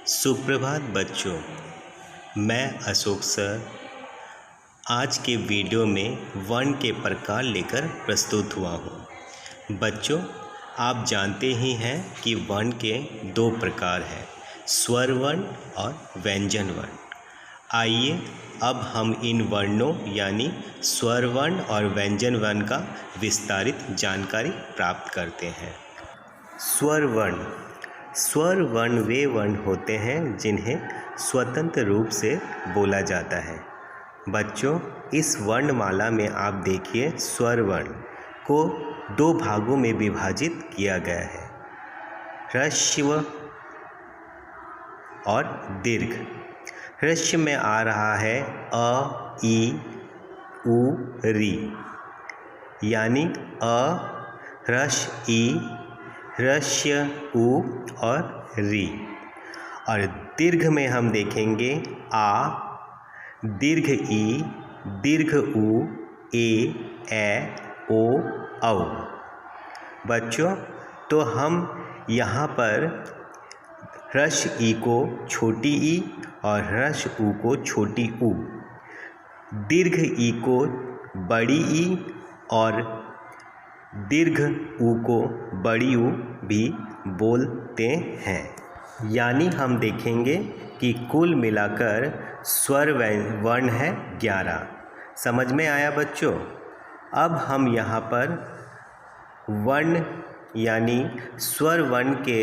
सुप्रभात बच्चों, मैं अशोक सर आज के वीडियो में वर्ण के प्रकार लेकर प्रस्तुत हुआ हूँ। बच्चों, आप जानते ही हैं कि वर्ण के दो प्रकार हैं, स्वर वर्ण और व्यंजन वर्ण। आइए अब हम इन वर्णों यानी स्वर वर्ण और व्यंजन वर्ण का विस्तारित जानकारी प्राप्त करते हैं। स्वर वर्ण वे वर्ण होते हैं जिन्हें स्वतंत्र रूप से बोला जाता है। बच्चों, इस वर्णमाला में आप देखिए स्वर वर्ण को दो भागों में विभाजित किया गया है, ह्रस्व और दीर्घ। ह्रस्व में आ रहा है अ, ई, उ, री, यानी अ, ह्रस्व ई, ह्रस्व उ और री। और दीर्घ में हम देखेंगे आ, दीर्घ ई, दीर्घ उ, ए, ओ, औ। बच्चों, तो हम यहाँ पर ह्रस्व ई को छोटी ई और ह्रस्व उ को छोटी उ, दीर्घ ई को बड़ी ई और दीर्घ उ को बड़ी उ भी बोलते हैं। यानी हम देखेंगे कि कुल मिलाकर स्वर वर्ण है 11। समझ में आया बच्चों? अब हम यहाँ पर वर्ण यानी स्वर वर्ण के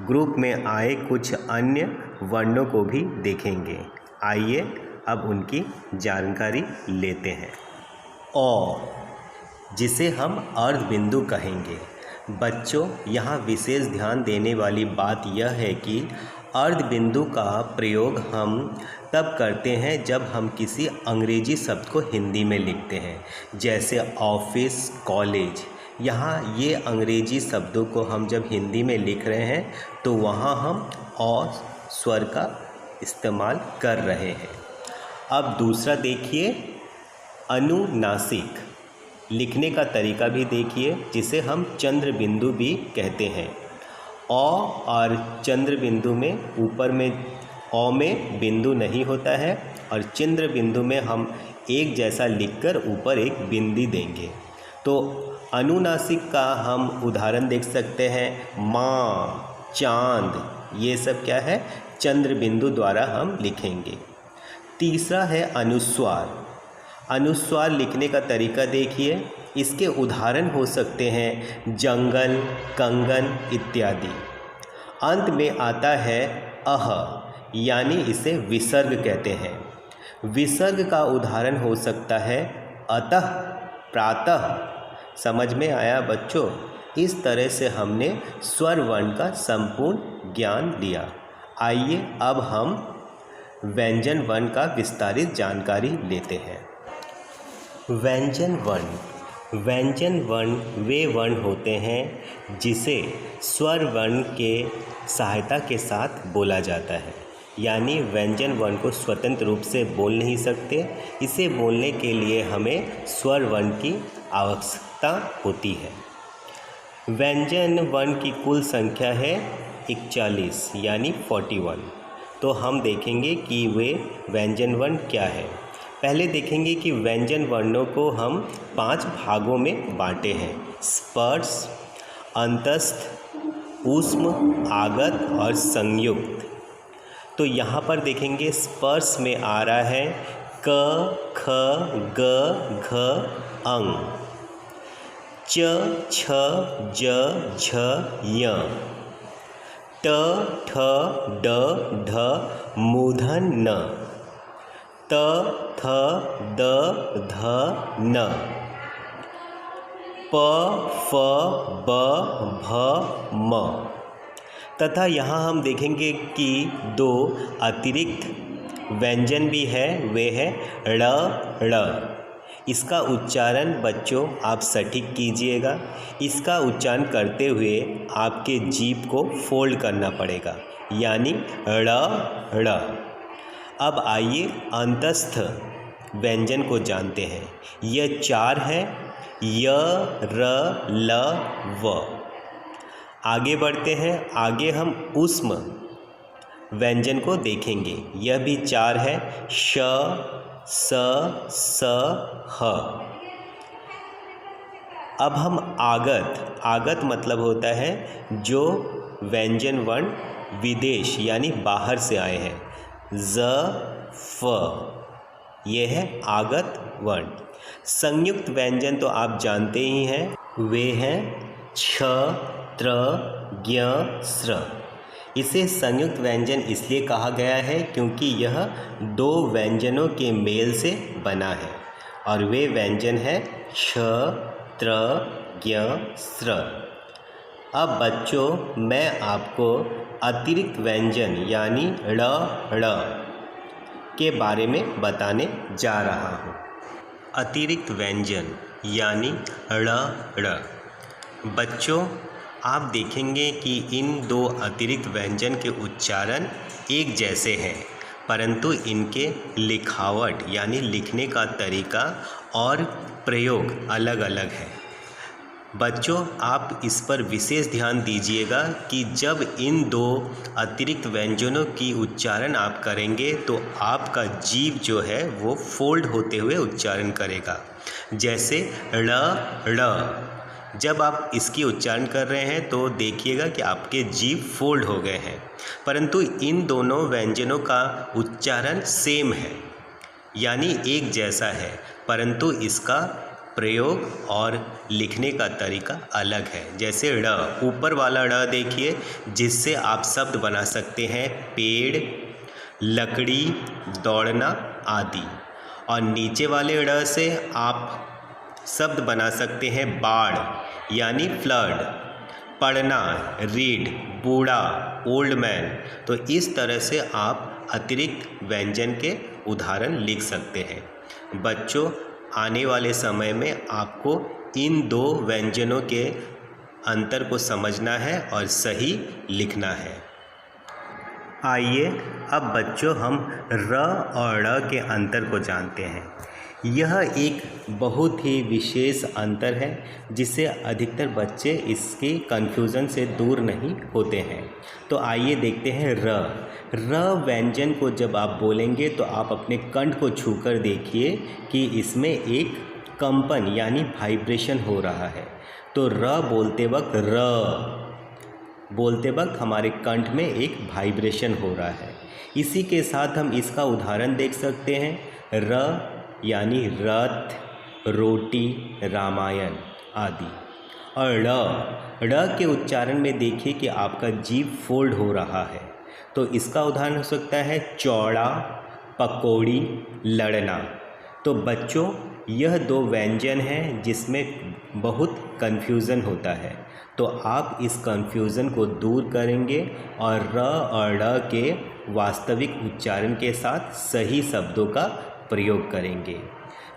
ग्रुप में आए कुछ अन्य वर्णों को भी देखेंगे। आइए अब उनकी जानकारी लेते हैं। अ, जिसे हम अर्ध बिंदु कहेंगे। बच्चों, यहाँ विशेष ध्यान देने वाली बात यह है कि अर्ध बिंदु का प्रयोग हम तब करते हैं जब हम किसी अंग्रेजी शब्द को हिंदी में लिखते हैं, जैसे ऑफिस, कॉलेज। यहाँ ये अंग्रेजी शब्दों को हम जब हिंदी में लिख रहे हैं तो वहाँ हम अ स्वर का इस्तेमाल कर रहे हैं। अब दूसरा देखिए, अनुनासिक लिखने का तरीका भी देखिए, जिसे हम चंद्र बिंदु भी कहते हैं। अ और चंद्र बिंदु में ऊपर में अ में बिंदु नहीं होता है और चंद्र बिंदु में हम एक जैसा लिखकर ऊपर एक बिंदी देंगे। तो अनुनासिक का हम उदाहरण देख सकते हैं, माँ, चांद, ये सब क्या है, चंद्र बिंदु द्वारा हम लिखेंगे। तीसरा है अनुस्वार। अनुस्वार लिखने का तरीका देखिए, इसके उदाहरण हो सकते हैं जंगल, कंगन इत्यादि। अंत में आता है अह, यानी इसे विसर्ग कहते हैं। विसर्ग का उदाहरण हो सकता है अतः, प्रातः। समझ में आया बच्चों? इस तरह से हमने स्वर वर्ण का संपूर्ण ज्ञान लिया। आइए अब हम व्यंजन वर्ण का विस्तारित जानकारी लेते हैं। व्यंजन वर्ण वे वर्ण होते हैं जिसे स्वर वर्ण के सहायता के साथ बोला जाता है। यानी व्यंजन वर्ण को स्वतंत्र रूप से बोल नहीं सकते, इसे बोलने के लिए हमें स्वर वर्ण की आवश्यकता होती है। व्यंजन वर्ण की कुल संख्या है 41 यानी 41। तो हम देखेंगे कि वे व्यंजन वर्ण क्या है। पहले देखेंगे कि व्यंजन वर्णों को हम 5 भागों में बांटे हैं, स्पर्श, अंतस्थ, ऊष्म, आगत और संयुक्त। तो यहाँ पर देखेंगे स्पर्श में आ रहा है क, ख, ग, घ, अंग, च, छ, ज, झ, य, ट, ठ, ड, ढ, मूर्धन न, त, थ, द, ध, न, प, फ, ब, भ, म। तथा यहाँ हम देखेंगे कि 2 अतिरिक्त व्यंजन भी है, वे है ड़, ड़। इसका उच्चारण बच्चों आप सटीक कीजिएगा। इसका उच्चारण करते हुए आपके जीभ को फोल्ड करना पड़ेगा, यानी ड़, ड़। अब आइए अंतस्थ व्यंजन को जानते हैं। यह 4 है, य, र, ल, व। आगे बढ़ते हैं। आगे हम ऊष्म व्यंजन को देखेंगे। यह भी 4 है, श, स, ह। अब हम आगत मतलब होता है जो व्यंजन वर्ण विदेश यानी बाहर से आए हैं। ज, फ, ये है आगत वर्ण। संयुक्त व्यंजन तो आप जानते ही हैं, वे हैं छ, त्र, ज्ञ, स्र। इसे संयुक्त व्यंजन इसलिए कहा गया है क्योंकि यह 2 व्यंजनों के मेल से बना है और वे व्यंजन है छ, त्र, ज्ञ, स्र। अब बच्चों मैं आपको अतिरिक्त व्यंजन यानी ड़ के बारे में बताने जा रहा हूँ। अतिरिक्त व्यंजन यानी ड़। बच्चों आप देखेंगे कि इन 2 अतिरिक्त व्यंजन के उच्चारण एक जैसे हैं, परंतु इनके लिखावट यानी लिखने का तरीका और प्रयोग अलग अलग है। बच्चों आप इस पर विशेष ध्यान दीजिएगा कि जब इन 2 अतिरिक्त व्यंजनों की उच्चारण आप करेंगे तो आपका जीभ जो है वो फोल्ड होते हुए उच्चारण करेगा। जैसे ड़, जब आप इसकी उच्चारण कर रहे हैं तो देखिएगा कि आपके जीभ फोल्ड हो गए हैं, परंतु इन दोनों व्यंजनों का उच्चारण सेम है यानी एक जैसा है, परंतु इसका प्रयोग और लिखने का तरीका अलग है। जैसे ड़, ऊपर वाला ड़ देखिए जिससे आप शब्द बना सकते हैं पेड़, लकड़ी, दौड़ना आदि, और नीचे वाले ड़ से आप शब्द बना सकते हैं बाढ़ यानी फ्लड, पढ़ना रीड, बूढ़ा ओल्ड मैन। तो इस तरह से आप अतिरिक्त व्यंजन के उदाहरण लिख सकते हैं। बच्चों आने वाले समय में आपको इन 2 व्यंजनों के अंतर को समझना है और सही लिखना है। आइए अब बच्चों हम र और ड़ के अंतर को जानते हैं। यह एक बहुत ही विशेष अंतर है जिससे अधिकतर बच्चे इसके कन्फ्यूज़न से दूर नहीं होते हैं। तो आइए देखते हैं र व्यंजन को जब आप बोलेंगे तो आप अपने कंठ को छूकर देखिए कि इसमें एक कंपन यानी वाइब्रेशन हो रहा है। तो र बोलते वक्त हमारे कंठ में एक वाइब्रेशन हो रहा है। इसी के साथ हम इसका उदाहरण देख सकते हैं। र यानी रथ, रोटी, रामायण आदि। और ड़ के उच्चारण में देखिए कि आपका जीभ फोल्ड हो रहा है। तो इसका उदाहरण हो सकता है चौड़ा, पकौड़ी, लड़ना। तो बच्चों यह 2 व्यंजन हैं जिसमें बहुत कन्फ्यूज़न होता है, तो आप इस कन्फ्यूज़न को दूर करेंगे और र और ड़ के वास्तविक उच्चारण के साथ सही शब्दों का प्रयोग करेंगे।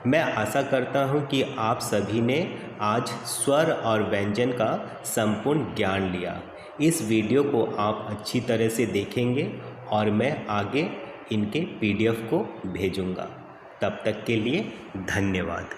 मैं आशा करता हूँ कि आप सभी ने आज स्वर और व्यंजन का संपूर्ण ज्ञान लिया। इस वीडियो को आप अच्छी तरह से देखेंगे और मैं आगे इनके PDF को भेजूँगा। तब तक के लिए धन्यवाद।